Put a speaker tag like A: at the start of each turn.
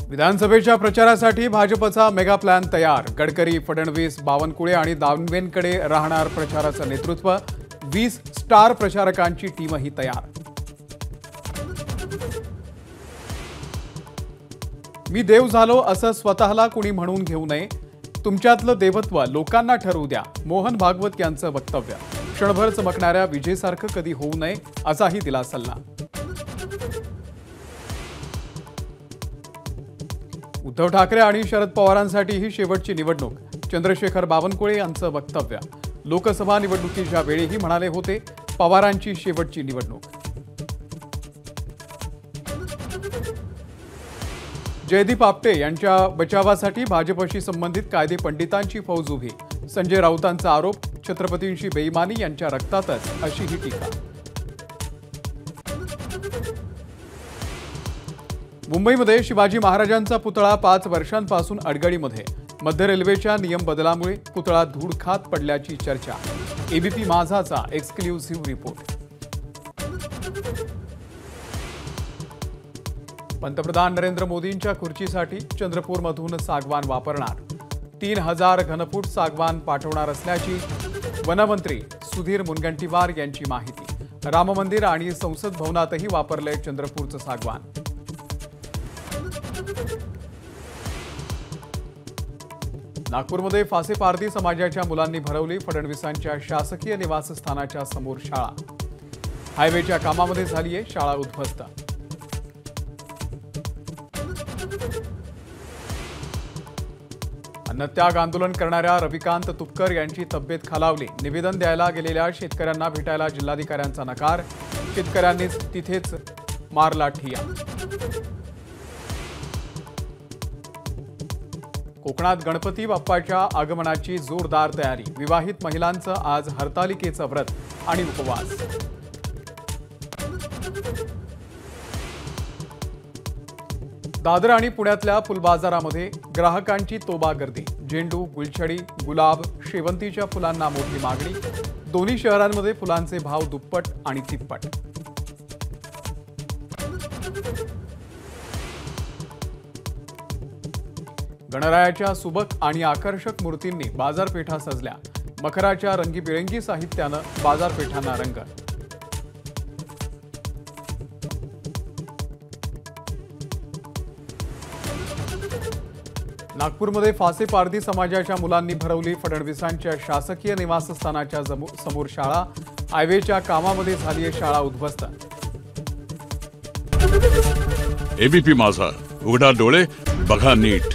A: विधानसभेच्या प्रचारासाठी भाजपचा मेगा प्लॅन तयार। गडकरी, फडणवीस, बावनकुळे आणि दानवेंकडे राहणार प्रचाराचं नेतृत्व। 20 स्टार प्रचारकांची टीमही तयार। मी देव झालो असं स्वतःला कुणी म्हणून घेऊ नये, तुमच्यातलं देवत्व लोकांना ठरवू द्या। मोहन भागवत यांचं वक्तव्य। क्षणभर चमकणाऱ्या विजेसारखं कधी होऊ नये असाही दिला सल्ला। उद्धव ठाकरे आणि शरद पवारांसाठी ही शेवटची निवडणूक। चंद्रशेखर बावनकुळे यांचं वक्तव्य। लोकसभा निवडणुकीच्या वेळीही म्हणाले होते, पवारांची शेवटची निवडणूक। जयदीप आपटे यांच्या बचावासाठी भाजपशी संबंधित कायदे पंडितांची फौज उभी। संजय राऊतांचा आरोप, छत्रपतींची बेईमानी यांच्या रक्तातच अशी ही टीका। मुंबईमध्ये शिवाजी महाराजांचा पुतळा 5 वर्षांपासून अडगळीमध्ये। मध्य रेल्वेच्या नियम बदलामुळे पुतळा धूळ खात पडल्याची चर्चा। एबीपी माझाचा एक्सक्लुझिव्ह रिपोर्ट। पंतप्रधान नरेंद्र मोदींच्या खुर्चीसाठी चंद्रपूरमधून सागवान वापरणार। 3000 घनफूट सागवान पाठवणार असल्याची वनमंत्री सुधीर मुनगंटीवार यांची माहिती। राम मंदिर आणि संसद भवनातही वापरले चंद्रपूरचं सागवान। नागपूरमध्ये फासे पारधी समाजाच्या मुलांनी भरवली फडणवीसांच्या शासकीय निवासस्थानाच्या समोर शाळा। हायवेच्या कामामध्ये झालीये शाळा उद्ध्वस्त। अन्नत्याग आंदोलन करणाऱ्या रविकांत तुपकर यांची तब्येत खालावली। निवेदन द्यायला गेलेल्या शेतकऱ्यांना भेटायला जिल्हाधिकाऱ्यांचा नकार। शेतकऱ्यांनीच तिथेच मारला ठिय्या। कोकणात गणपती बाप्पाच्या आगमनाची जोरदार तयारी। विवाहित महिलांचं आज हरतालिकेचं व्रत आणि उपवास। दादर आणि पुण्यातल्या फुलबाजारामध्ये ग्राहकांची तोबा गर्दी। झेंडू, गुलछडी, गुलाब, शेवंतीच्या फुलांना मोठी मागणी। दोन्ही शहरांमध्ये फुलांचे भाव दुप्पट आणि तिप्पट। गणरायाच्या सुबक आणि आकर्षक मूर्तींनी बाजारपेठा सजल्या। मखराच्या रंगीबिरंगी साहित्यानं बाजारपेठांना रंग। नागपूरमध्ये फासे पारधी समाजाच्या मुलांनी भरवली फडणवीसांच्या शासकीय निवासस्थानाच्या समोर शाळा। हायवेच्या कामामध्ये झालीये शाळा उद्ध्वस्त।
B: एबीपी माझा, उघडा डोळे बघा नीट।